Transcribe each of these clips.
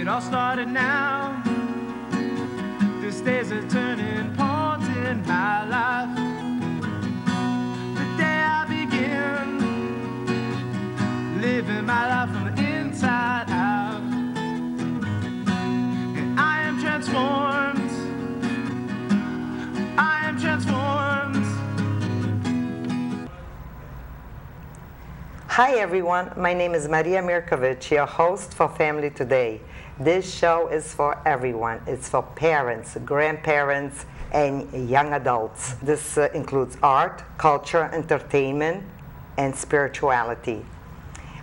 It all started now. This day's a turning point in my life. The day I begin living my life from the inside out. And I am transformed. I am transformed. Hi everyone, my name is Maria Mirkovich, your host for Family Today. This show is for everyone. It's for parents, grandparents, and young adults. This includes art, culture, entertainment, and spirituality.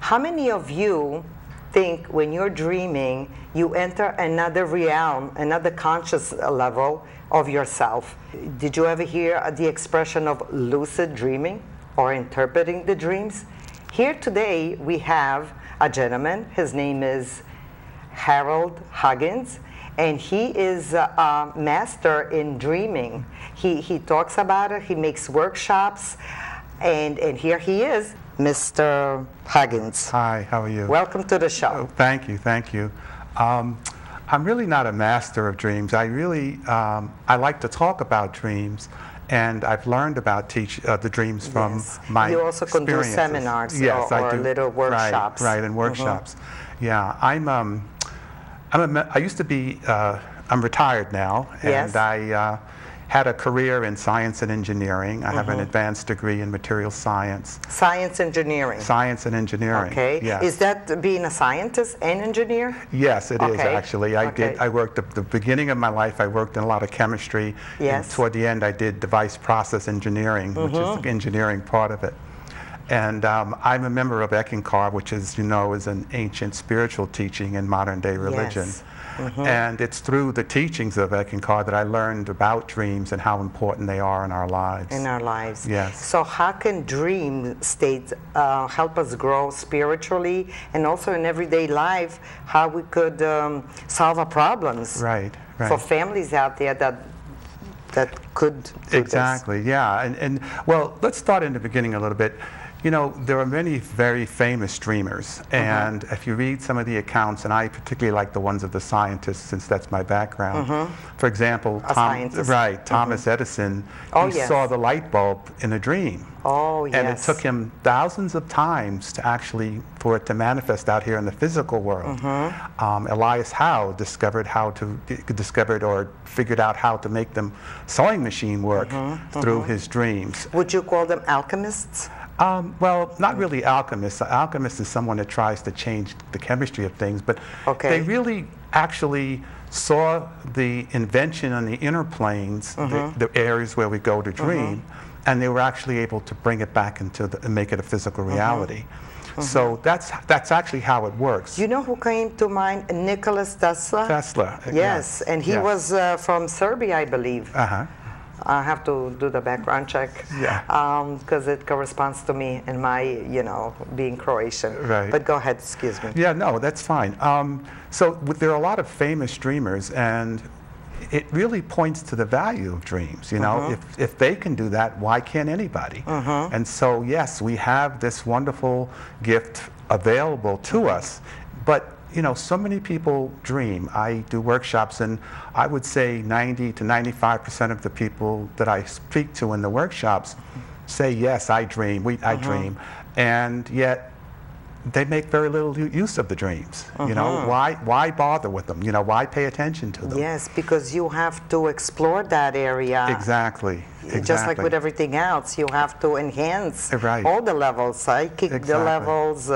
How many of you think when you're dreaming, you enter another realm, another conscious level of yourself? Did you ever hear the expression of lucid dreaming or interpreting the dreams? Here today we have a gentleman. His name is Harold Huggins, and he is a master in dreaming. He talks about it, he makes workshops, and here he is, Mr. Huggins. Hi, how are you? Welcome to the show. Oh, thank you. I'm really not a master of dreams. I like to talk about dreams, and I've learned about the dreams from my You also can do experiences. seminars Yes, or I do. little workshops. Right, and workshops. Yeah, I used to be, I'm retired now, and I had a career in science and engineering. I have an advanced degree in material science. Science engineering. Science and engineering. Okay. Yes. Is that being a scientist and engineer? Yes, it is actually. Okay. I worked at the beginning of my life. I worked in a lot of chemistry. Yes. And toward the end, I did device process engineering, which is the engineering part of it. And I'm a member of Eckankar, which, as you know, is an ancient spiritual teaching in modern day religion. Yes. And it's through the teachings of Eckankar that I learned about dreams and how important they are in our lives. In our lives. Yes. So how can dream states help us grow spiritually, and also in everyday life, how we could solve our problems? Right. For families out there that could do Exactly, yeah. And well, let's start in the beginning a little bit. You know, there are many very famous dreamers, and if you read some of the accounts, and I particularly like the ones of the scientists, since that's my background. For example, Thomas Edison, he saw the light bulb in a dream. Oh, yes. And it took him thousands of times to actually, for it to manifest out here in the physical world. Elias Howe discovered or figured out how to make the sewing machine work through his dreams. Would you call them alchemists? Well, not really alchemists. An alchemist is someone that tries to change the chemistry of things, but they really actually saw the invention on the inner planes, the areas where we go to dream, and they were actually able to bring it back into and make it a physical reality. So that's actually how it works. You know who came to mind? Nicholas Tesla? Tesla. Yes, and he was from Serbia, I believe. I have to do the background check because it corresponds to me and my, being Croatian. Right. But go ahead, excuse me. Yeah, no, that's fine. So there are a lot of famous dreamers, and it really points to the value of dreams. You know, if they can do that, why can't anybody? And so, yes, we have this wonderful gift available to us, but so many people dream. I do workshops, and I would say 90 to 95% of the people that I speak to in the workshops say, yes, I dream, I dream. And yet, they make very little use of the dreams. Why bother with them? Why pay attention to them? Yes, because you have to explore that area. Exactly. Just like with everything else, you have to enhance all the levels, psychic the levels.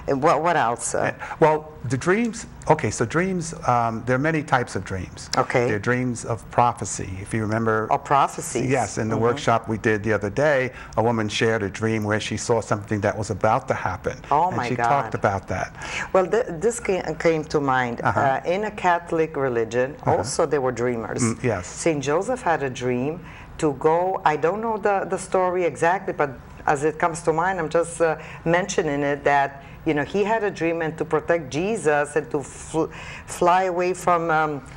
What else? Well, the dreams. Okay, so dreams. There are many types of dreams. Okay. There are dreams of prophecy. If you remember. Oh, prophecies. Yes, in the workshop we did the other day, a woman shared a dream where she saw something that was about to happen. Oh and my she God. talked about that. Well, this came to mind. In a Catholic religion, also there were dreamers. Yes. Saint Joseph had a dream to go. I don't know the story exactly, but as it comes to mind, I'm just mentioning it that he had a dream and to protect Jesus and to fly away from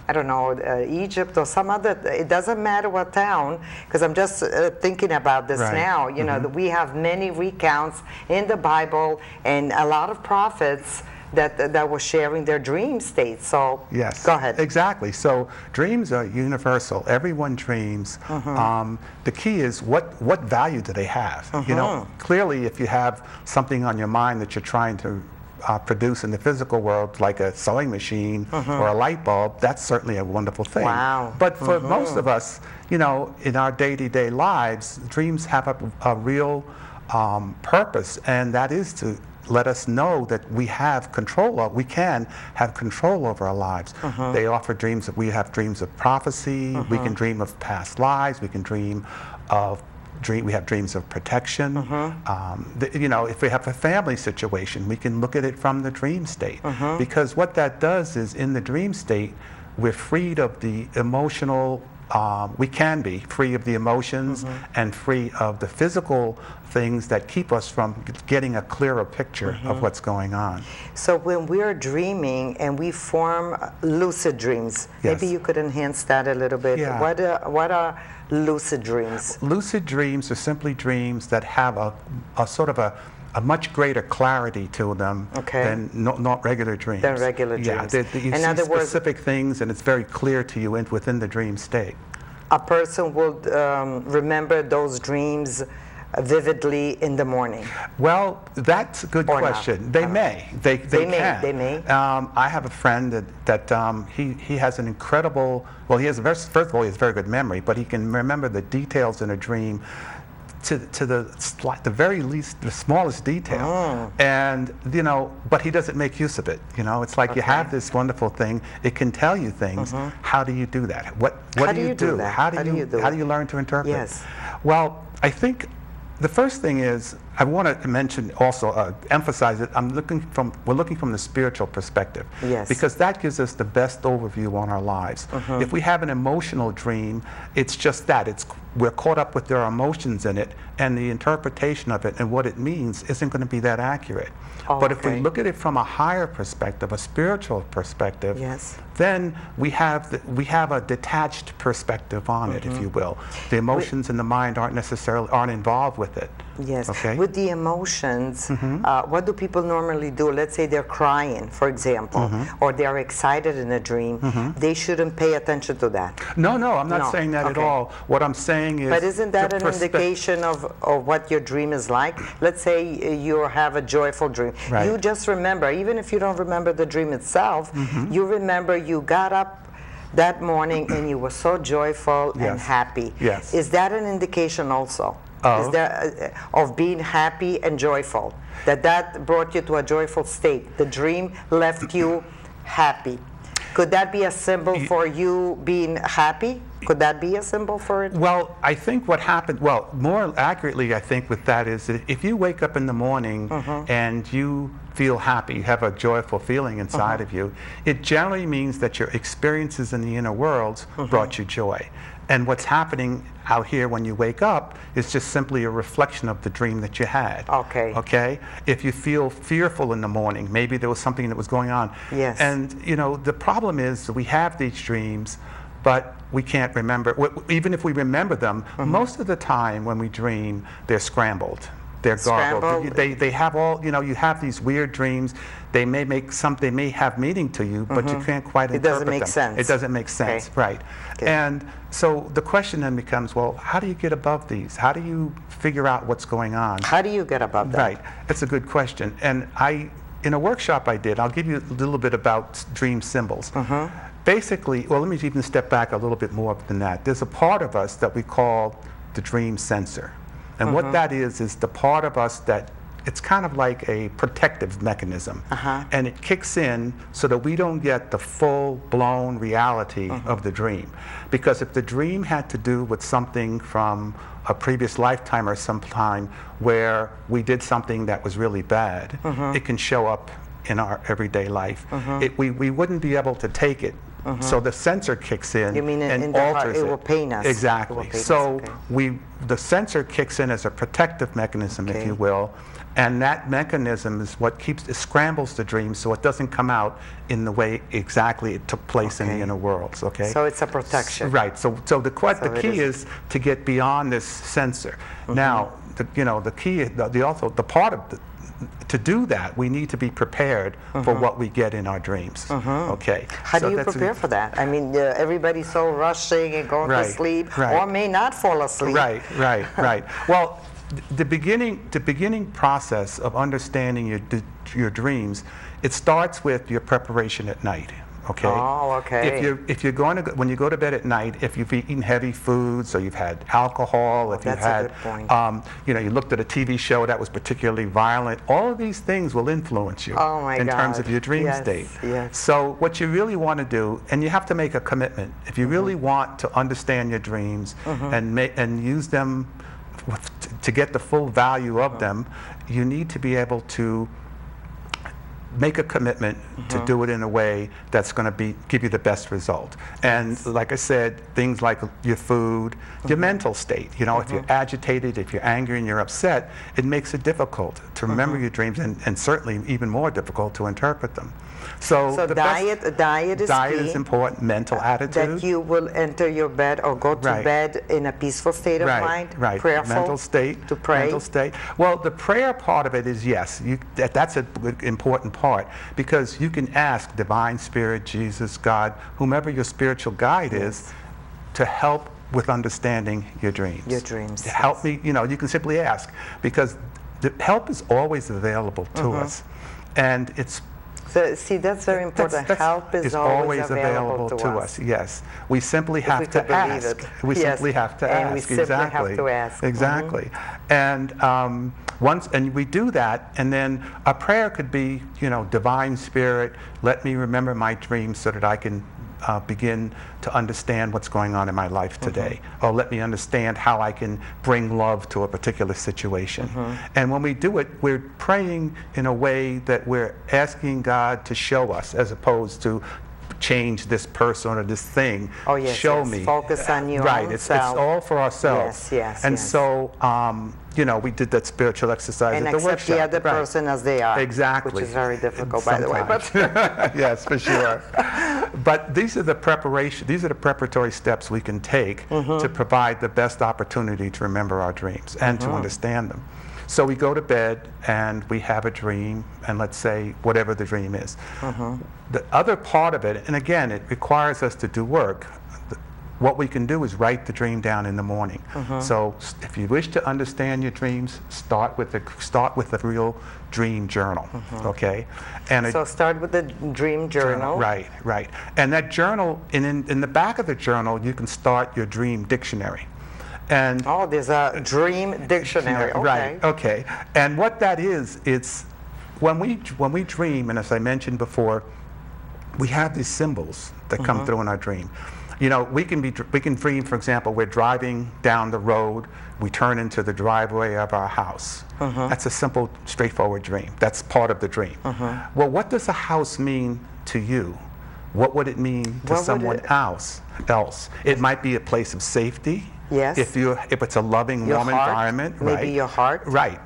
I don't know, Egypt or some other. It doesn't matter what town, because I'm just thinking about this now. We have many recounts in the Bible, and a lot of prophets that were sharing their dream state. So yes, go ahead. Exactly. So dreams are universal. Everyone dreams. The key is what value do they have? You know, clearly, if you have something on your mind that you're trying to produce in the physical world, like a sewing machine or a light bulb, that's certainly a wonderful thing. Wow. But for most of us, you know, in our day-to-day lives, dreams have a real purpose, and that is to let us know that we have control. We can have control over our lives. They offer dreams. We have dreams of prophecy. We can dream of past lives. We can dream of we have dreams of protection. You know, if we have a family situation, we can look at it from the dream state, because what that does is, in the dream state, we're freed of the emotional. We can be free of the emotions and free of the physical things that keep us from getting a clearer picture of what's going on. So when we're dreaming and we form lucid dreams, maybe you could enhance that a little bit. Yeah. What are lucid dreams? Lucid dreams are simply dreams that have a sort of a much greater clarity to them than not regular dreams. Than regular dreams. Yeah, you see specific things, and it's very clear to you within the dream state. A person will remember those dreams vividly in the morning. Well, that's a good question. Not. They may. They can. They may. I have a friend that he has an incredible. Well, he has first of all, he has very good memory, but he can remember the details in a dream to the very least, the smallest detail. And, you know, but he doesn't make use of it. You know, it's like you have this wonderful thing. It can tell you things. How do you do that? What do you do? How do you learn to interpret? Yes. Well, I think the first thing is, I want to mention also, emphasize it, we're looking from the spiritual perspective. Yes. Because that gives us the best overview on our lives. If we have an emotional dream, it's just that. We're caught up with our emotions in it, and the interpretation of it and what it means isn't going to be that accurate. But if we look at it from a higher perspective, a spiritual perspective, then we have a detached perspective on it, if you will. The emotions and the mind aren't involved with it. Yes. Okay. With the emotions, what do people normally do? Let's say they're crying, for example, or they're excited in a dream. They shouldn't pay attention to that. No, I'm not saying that at all. What I'm saying is... But isn't that an indication of what your dream is like? Let's say you have a joyful dream. Right. You just remember, even if you don't remember the dream itself, you remember you got up that morning and you were so joyful and happy. Yes. Is that an indication also? Is there of being happy and joyful? That brought you to a joyful state. The dream left you happy. Could that be a symbol for you being happy? Could that be a symbol for it? Well, I think what happened, more accurately, I think with that is that if you wake up in the morning and you feel happy, you have a joyful feeling inside of you, it generally means that your experiences in the inner worlds brought you joy. And what's happening out here when you wake up is just simply a reflection of the dream that you had. Okay? If you feel fearful in the morning, maybe there was something that was going on. Yes. And, you know, the problem is that we have these dreams, but we can't remember. Even if we remember them, most of the time when we dream, they're scrambled. They're garbled. They have all, you know, you have these weird dreams. They may have meaning to you, but you can't quite interpret them. It doesn't make sense. It doesn't make sense, right. And so the question then becomes, well, how do you get above these? How do you figure out what's going on? How do you get above that? Right, that's a good question. And in a workshop I did, I'll give you a little bit about dream symbols. Basically, well, let me even step back a little bit more than that. There's a part of us that we call the dream sensor. And what that is the part of us that it's kind of like a protective mechanism. And it kicks in so that we don't get the full-blown reality of the dream. Because if the dream had to do with something from a previous lifetime or some time where we did something that was really bad, it can show up in our everyday life. We wouldn't be able to take it. So the sensor kicks in and alters it. It will pain us. Exactly. So the sensor kicks in as a protective mechanism, if you will, and that mechanism is what scrambles the dream so it doesn't come out in the way exactly it took place in the inner worlds. Okay. So it's a protection. Right. So the key is to get beyond this sensor. Now, the key, the part of to do that, we need to be prepared for what we get in our dreams. Okay. How do you prepare for that? I mean, everybody's so rushing and going to sleep, or may not fall asleep. Right. Well, the beginning process of understanding your dreams, it starts with your preparation at night. Okay. Oh, okay. If you're going to when you go to bed at night, if you've eaten heavy foods, or you've had alcohol, if you've had, you looked at a TV show that was particularly violent, all of these things will influence you in terms of your dream state. Yes. So what you really want to do, and you have to make a commitment, if you really want to understand your dreams and use them to get the full value of them, you need to be able to make a commitment to do it in a way that's going to give you the best result. And like I said, things like your food, your mental state. If you're agitated, if you're angry and you're upset, it makes it difficult to remember your dreams, and certainly even more difficult to interpret them. So diet is key. Is important. Mental attitude. That you will enter your bed or go to bed in a peaceful state of mind. Right. Prayerful. Mental state. To pray. Mental state. Well, the prayer part of it is yes. That's an important part, because you can ask Divine Spirit, Jesus, God, whomever your spiritual guide is, to help with understanding your dreams. Your dreams. To help me. You can simply ask, because the help is always available to us, and it's. So, see, that's very important. Help is always available to us. Yes, we simply have to ask. We simply have to ask. And we simply have to ask. Exactly. And and we do that, and then a prayer could be, Divine Spirit, let me remember my dreams so that I can begin to understand what's going on in my life today, or let me understand how I can bring love to a particular situation. And when we do it, we're praying in a way that we're asking God to show us, as opposed to change this person or this thing. Oh, yes. Show me. Focus on your own It's self. all for ourselves. Yes. And so, we did that spiritual exercise and at the workshop. accept the other person as they are. Exactly. Which is very difficult, by the way. But yes, for sure. But these are the preparatory steps we can take to provide the best opportunity to remember our dreams and to understand them. So we go to bed and we have a dream, and let's say whatever the dream is. The other part of it, and again, it requires us to do work. What we can do is write the dream down in the morning. So if you wish to understand your dreams, start with a real dream journal. Okay, and so start with the dream journal. Right. And that journal, in the back of the journal, you can start your dream dictionary. And there's a dream dictionary. Okay. Right. Okay. And what that is, it's when we dream, and as I mentioned before, we have these symbols that come through in our dream. We can dream, for example, we're driving down the road, we turn into the driveway of our house. That's a simple, straightforward dream. That's part of the dream. Well, what does a house mean to you? What would it mean to someone else? It might be a place of safety. Yes. If it's a loving, warm environment. Maybe your heart. Right.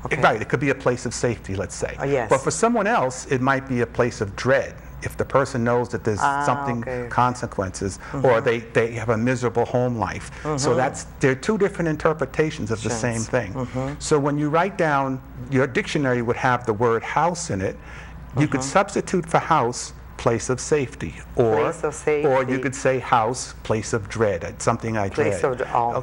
Okay. Right. It could be a place of safety, let's say. Yes. But for someone else, it might be a place of dread. If the person knows that there's consequences, or they have a miserable home life. So there are two different interpretations of the same thing. So when you write down, your dictionary would have the word house in it. You could substitute for house, place of safety, or you could say house, place of dread. It's something I dread.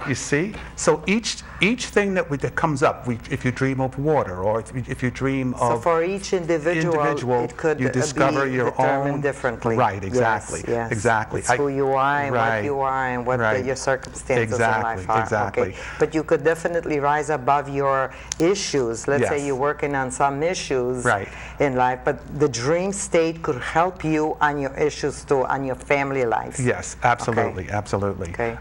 You see? So each thing that comes up, if you dream of water, or if you dream of... So for each individual it could you discover be your determined own differently. Right, exactly. Yes. Exactly. It's who you are and what you are and what your circumstances in life are. Exactly. Okay. But you could definitely rise above your issues. Let's say you're working on some issues in life, but the dream state could help you on your issues too, on your family life. Yes, absolutely, absolutely. Okay.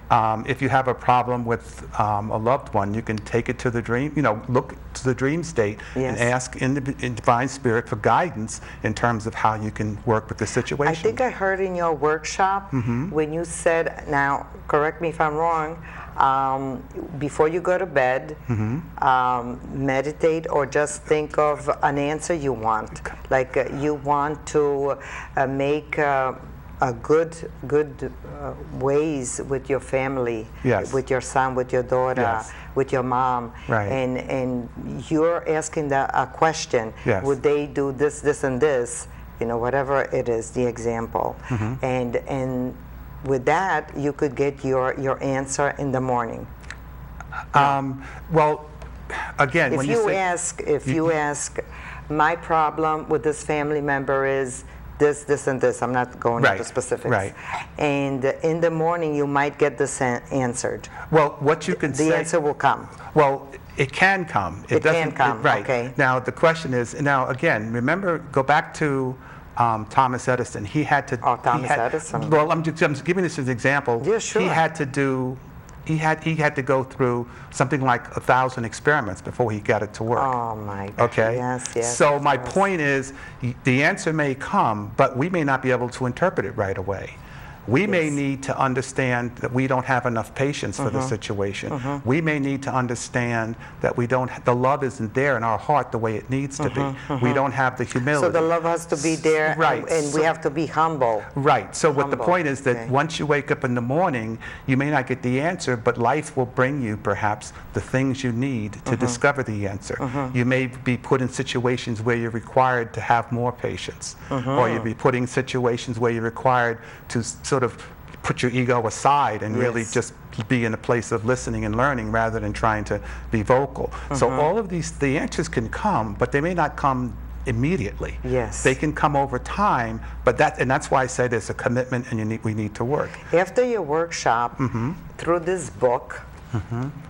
If you have a problem with a loved one, you can take it to the dream, look to the dream state and ask in Divine Spirit for guidance in terms of how you can work with the situation. I think I heard in your workshop when you said, now correct me if I'm wrong, before you go to bed, meditate or just think of an answer you want. Like you want to make a good ways with your family, Yes. with your son, with your daughter, Yes. with your mom, Right. and you're asking a question. Yes. Would they do this, this, and this? You know, whatever it is, the example, and with that you could get your answer in the morning. Well, again, If when you say, ask, my problem with this family member is this, this, and this. I'm not going Right, into specifics. right. And in the morning, you might get this answered. well, what you can The say, answer will come. well, it can come. It can doesn't- come, right. okay. Now, the question is, now again, remember, go back to Thomas Edison. He had to. Oh, Thomas Edison. Well, I'm just giving this as an example. Yeah, sure. He had to do. He had to go through something like 1,000 experiments before he got it to work. Oh my God. Okay. Yes, yes. So my yes. point is, the answer may come, but we may not be able to interpret it right away. We may need to understand that we don't have enough patience for the situation. We may need to understand that the love isn't there in our heart the way it needs to be. We don't have the humility. So the love has to be there, Right. and we have to be humble. Right. So what the Humble. point is that Okay. once you wake up in the morning, you may not get the answer, but life will bring you perhaps the things you need to discover the answer. You may be put in situations where you're required to have more patience, or you'll be put in situations where you're required to sort of put your ego aside and really Yes. just be in a place of listening and learning rather than trying to be vocal. So all of the answers can come, but they may not come immediately. Yes. They can come over time, but that's why I say there's a commitment and we need to work. After your workshop, through this book,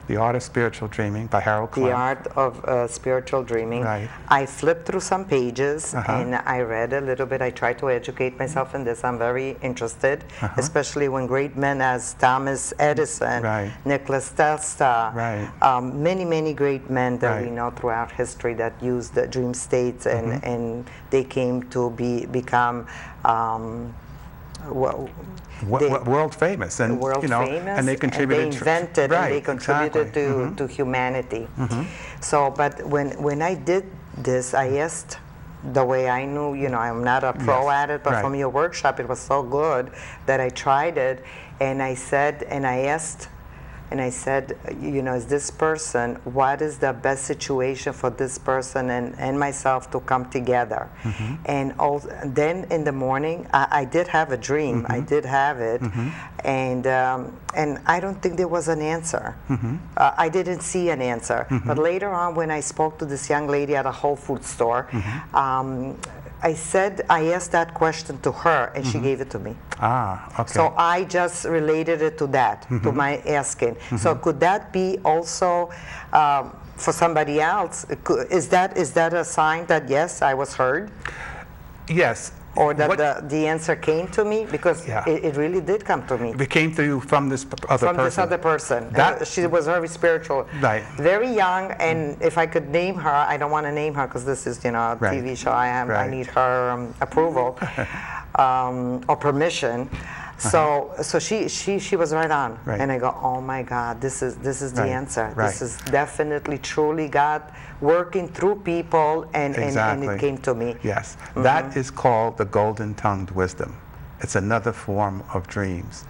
The Art of Spiritual Dreaming by Harold The Huggins. Art of Spiritual Dreaming, Right. I flipped through some pages and I read a little bit. I tried to educate myself in this. I'm very interested, especially when great men as Thomas Edison, Right. Nicholas Tesla, Right. many, many great men that we Right. know throughout history that used the dream states and they came to become World famous, and world famous, and they contributed. and they invented, right, and they contributed exactly. to humanity. So, but when I did this, I asked the way I knew. I'm not a pro Yes, at it, but right. from your workshop, it was so good that I tried it, and I asked. And I said, is this person, what is the best situation for this person and myself to come together? And then in the morning, I did have a dream. I did have it. And I don't think there was an answer. I didn't see an answer. But later on, when I spoke to this young lady at a Whole Foods store, I asked that question to her, and she gave it to me. Ah, okay. So I just related it to that, to my asking. So could that be also for somebody else? Is that a sign that yes, I was heard, yes. or that the answer came to me? Because Yeah. it really did come to me. It came to you from this other From person. this other person. That- She was very spiritual, Right. very young, and if I could name her, I don't want to name her because this is, a Right. TV show. I Right. need her approval or permission. So she was right on, Right. and I go, oh my God, this is the Right. answer. Right. This is definitely truly God working through people, and Exactly. it came to me. Yes, that is called the golden-tongued wisdom. It's another form of dreams.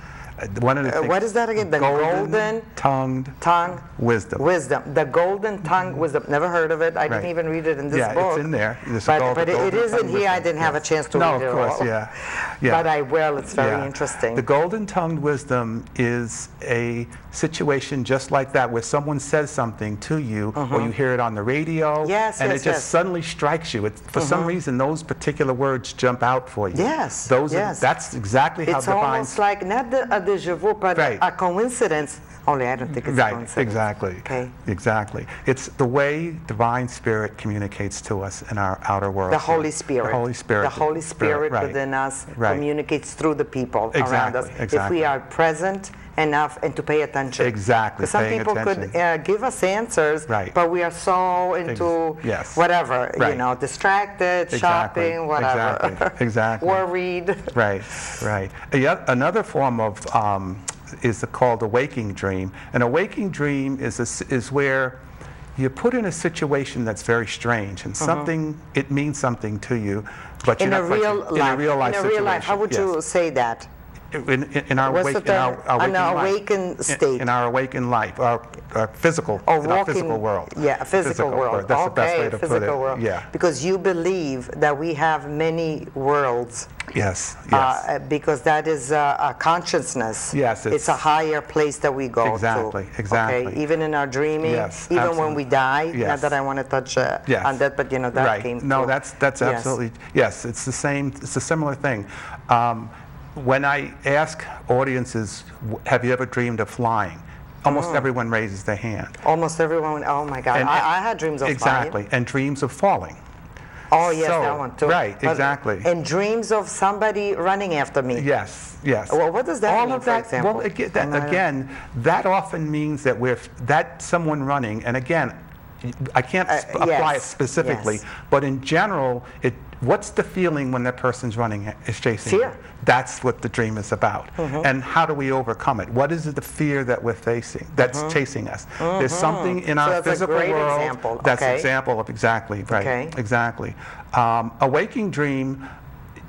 One of the things, What is that again? The golden-tongued tongue wisdom. Wisdom. The golden tongue wisdom. Never heard of it. I didn't Right. even read it in this Yeah, book. it's in there. It's But called the it isn't golden-tongued here. I wisdom. didn't have a chance to No, read it of course, all. yeah. Yeah. But I will. It's very Yeah. interesting. The golden-tongued wisdom is a situation just like that, where someone says something to you, or you hear it on the radio, Yes, and yes, it just yes. suddenly strikes you. For some reason, those particular words jump out for you. Yes, yes. That's exactly how It's divine. almost like not a déjà vu, but Right. a coincidence. Only I don't think it's a Right, coincidence. exactly. Okay. Exactly. It's the way divine spirit communicates to us in our outer world. The Holy Spirit. The Holy Spirit. The Holy Spirit right. within us Right. communicates through the people around us. Exactly, If we are present enough and to pay attention. Exactly, Because some paying people attention. could give us answers, Right. but we are so into yes. whatever, Right. distracted, Exactly, shopping, whatever. exactly. Worried. Right, right. Another form of is called a waking dream. And a waking dream is where you're put in a situation that's very strange, and something, it means something to you, but In you're a not real quite, in a real life situation. how would you say that? In our What's the term? An awakened life. state. In our awakened life, our physical, in our physical world. Yeah, a physical world. That's okay, the best way to put it. physical world. Yeah. Because you believe that we have many worlds. Yes, yes. Because that is a consciousness. Yes, it's a higher place that we go exactly, to. Exactly. Okay, even in our dreaming, yes, even absolutely. when we die. Yes. Not that I want to touch on that, but that right. came through. No, that's absolutely, yes, it's the same, it's a similar thing. When I ask audiences, have you ever dreamed of flying? Almost everyone raises their hand. Almost everyone, oh my God, I had dreams of flying. Exactly, and dreams of falling. Oh yes, that one too. Right, exactly. And dreams of somebody running after me. Yes, yes. Well, what does that All mean, of that, for example? well, again, that often means that that's someone running, and again, I can't apply it specifically, but in general, what's the feeling when that person's running, is chasing Fear. you? That's what the dream is about. And how do we overcome it? What is the fear that we're facing, that's chasing us? There's something in our physical world. Example. That's an example of exactly, right, exactly. A waking dream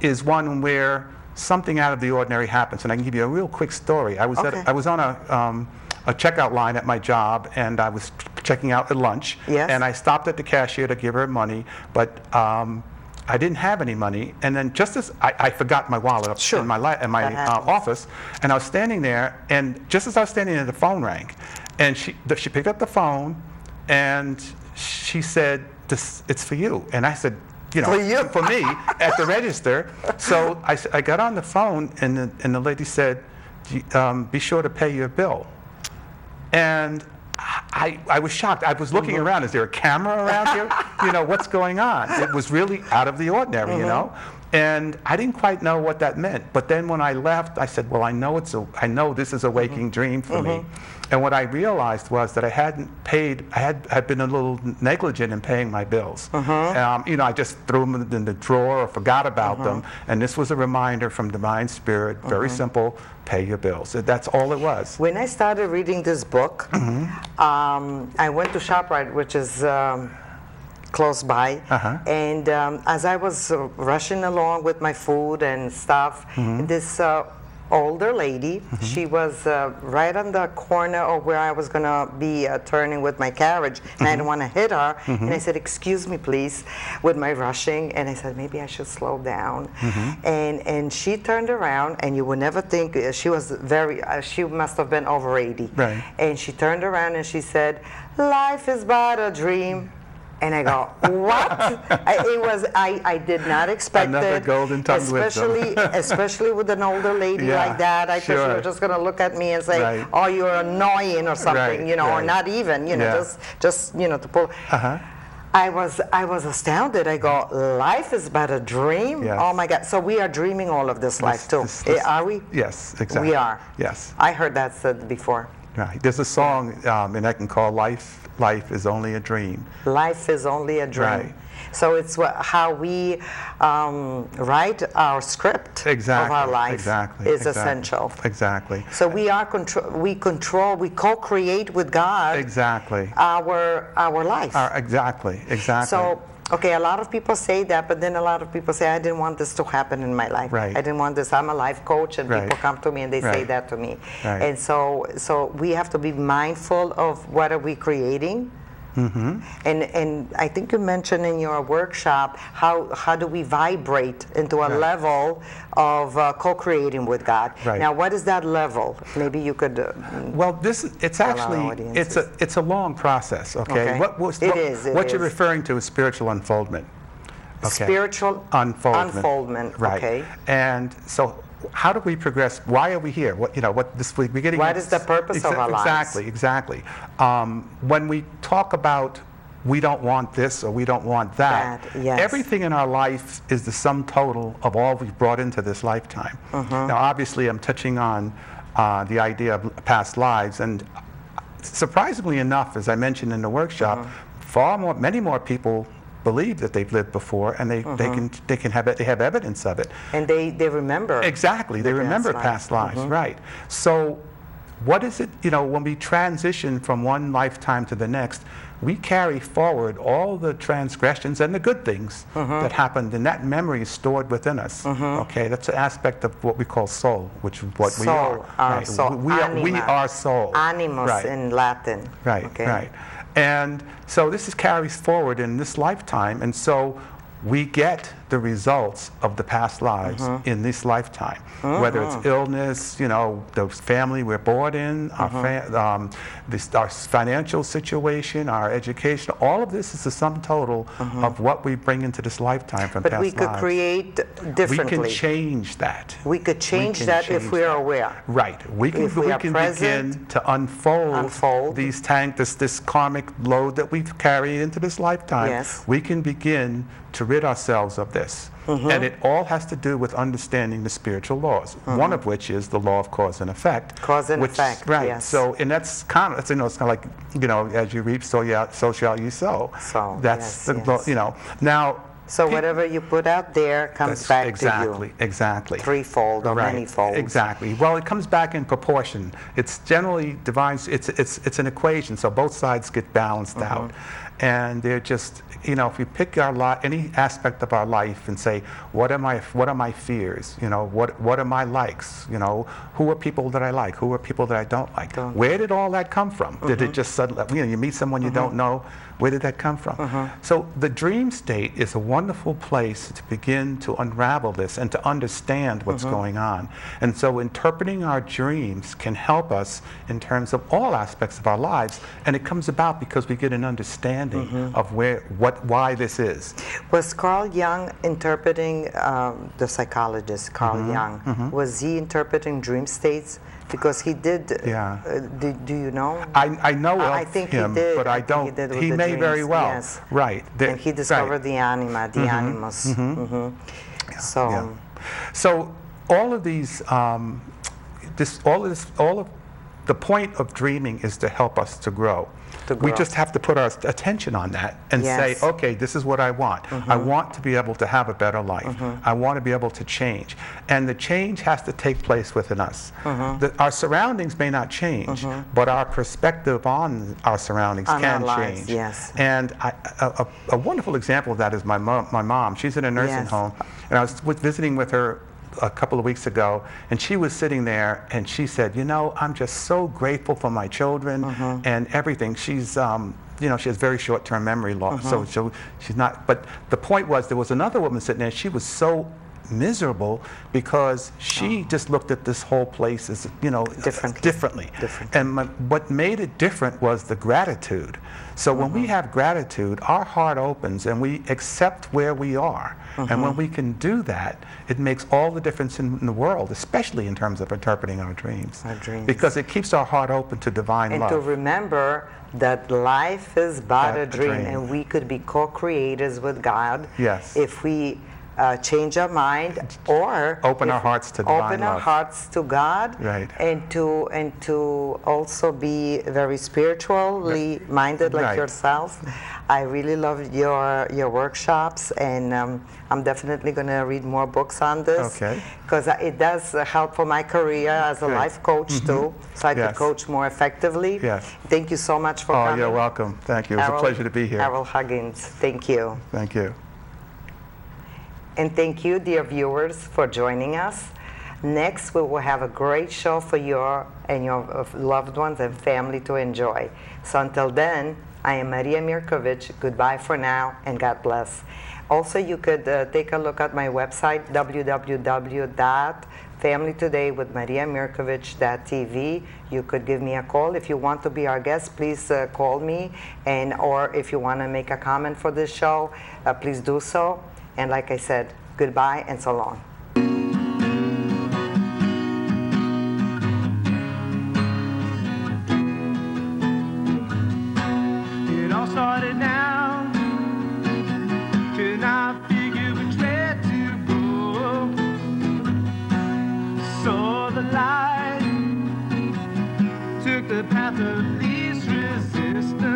is one where something out of the ordinary happens, and I can give you a real quick story. I was on a checkout line at my job, and I was checking out at lunch, and I stopped at the cashier to give her money, but I didn't have any money, and then just as I forgot my wallet up in my office, and I was standing there, and just as I was standing there, the phone rang, and she picked up the phone, and she said, "It's for you," and I said, for me, at the register. So I got on the phone, and the lady said, "Be sure to pay your bill." And I was shocked. I was looking around. Is there a camera around here? What's going on? It was really out of the ordinary, And I didn't quite know what that meant. But then when I left, I said, well, I know this is a waking dream for me. And what I realized was that I hadn't paid, I had been a little negligent in paying my bills. I just threw them in the drawer or forgot about them. And this was a reminder from Divine Spirit, very simple, pay your bills. That's all it was. When I started reading this book, I went to ShopRite, which is close by, and as I was rushing along with my food and stuff, this older lady, she was right on the corner of where I was going to be turning with my carriage, and I didn't want to hit her, and I said, excuse me please, with my rushing, and I said, maybe I should slow down, and she turned around, and you would never think, she was she must have been over 80, and she turned around and she said, life is but a dream. And I go, what? I did not expect Another it. golden-tongued wisdom. Especially with an older lady like that. I thought she was just going to look at me and say, oh, you're annoying or something, or not even, just to pull. I was astounded. I go, life is but a dream? Yes. Oh my God. So we are dreaming all of this life too. Are we? Yes, exactly. We are. Yes. I heard that said before. Right. There's a song in I can call Life is Only a Dream. Life is only a dream. Right. So it's how we write our script of our life is essential. Exactly. So we co-create with God our life. Exactly. So, okay, a lot of people say that, but then a lot of people say, I didn't want this to happen in my life. Right. I didn't want this. I'm a life coach, and people come to me and they say that to me. Right. And so we have to be mindful of what are we creating. And I think you mentioned in your workshop how do we vibrate into a level of co-creating with God. Now, what is that level? Maybe you could. Well, it's a long process. Okay. What you're referring to is spiritual unfoldment. Okay. Spiritual unfoldment. Right. Okay. And so, how do we progress? Why are we here? What this week we're getting? What is the purpose of our lives? Exactly. When we talk about we don't want this or we don't want that, everything in our life is the sum total of all we've brought into this lifetime. Now, obviously, I'm touching on the idea of past lives, and surprisingly enough, as I mentioned in the workshop, many more people believe that they've lived before, and they have evidence of it, and they remember they remember past lives, right? So what is it, when we transition from one lifetime to the next, we carry forward all the transgressions and the good things that happened, and that memory is stored within us. Okay, that's an aspect of what we call soul, which is what we are. Right. Soul. We are soul. Animus right. in Latin. Right, okay. right. And so this is carries forward in this lifetime, and so we get the results of the past lives in this lifetime, whether it's illness, the family we're born in, our financial situation, our education. All of this is the sum total of what we bring into this lifetime from past lives. But we could create differently. We can change that. We could change that if we are aware. Right. We can begin to unfold these this karmic load that we've carried into this lifetime. Yes. We can begin to rid ourselves of this. And it all has to do with understanding the spiritual laws, one of which is the law of cause and effect. Cause and effect, right. yes. So, and that's kind of, it's kind of like, as you reap, so shall you sow. So, that's yes, now. So whatever you put out there comes back to you. Exactly. Threefold or manyfold. Exactly. Well, it comes back in proportion. It's generally divine. It's an equation, so both sides get balanced out. And they're just, if you pick any aspect of our life and say, what are my fears? What are my likes? Who are people that I like? Who are people that I don't like? Where did all that come from? Did it just suddenly, you meet someone you don't know? Where did that come from? So the dream state is a wonderful place to begin to unravel this and to understand what's going on. And so interpreting our dreams can help us in terms of all aspects of our lives, and it comes about because we get an understanding of why this is. Was Carl Jung interpreting, the psychologist Carl Jung, was he interpreting dream states? Because he did. Yeah. Do you know? I know I of think him, he did. but I don't. He may dreams. very well. Yes. Right. And he discovered the anima, the animus. So. So all of these, all of the point of dreaming is to help us to grow. We just have to put our attention on that and say, okay, this is what I want. I want to be able to have a better life. I want to be able to change. And the change has to take place within us. Our surroundings may not change, but our perspective on our surroundings can change. Yes. And a wonderful example of that is my mom. She's in a nursing home, and I was visiting with her a couple of weeks ago, and she was sitting there and she said, I'm just so grateful for my children and everything. She's she has very short-term memory loss, so she's not, but the point was there was another woman sitting there, she was so miserable because she just looked at this whole place as differently. And what made it different was the gratitude. So when we have gratitude, our heart opens and we accept where we are. And when we can do that, it makes all the difference in the world, especially in terms of interpreting our dreams. Because it keeps our heart open to divine love. And to remember that life is but a dream, and we could be co-creators with God if we change our mind, or open our hearts to divine love. Open our hearts to God, and to also be very spiritually minded, like yourself. I really love your workshops, and I'm definitely going to read more books on this, because it does help for my career as a life coach too, so I can coach more effectively. Thank you so much for coming. Oh, you're welcome. Thank you. It was a pleasure to be here. Harold Huggins. Thank you. Thank you. And thank you, dear viewers, for joining us. Next, we will have a great show for you and your loved ones and family to enjoy. So until then, I am Maria Mirkovich. Goodbye for now, and God bless. Also, you could take a look at my website, www.familytodaywithmariamirkovich.tv. You could give me a call. If you want to be our guest, please call me. Or if you want to make a comment for this show, please do so. And like I said, goodbye and so long. It all started now, 'cause I figured which way to go. Saw the light, took the path of least resistance.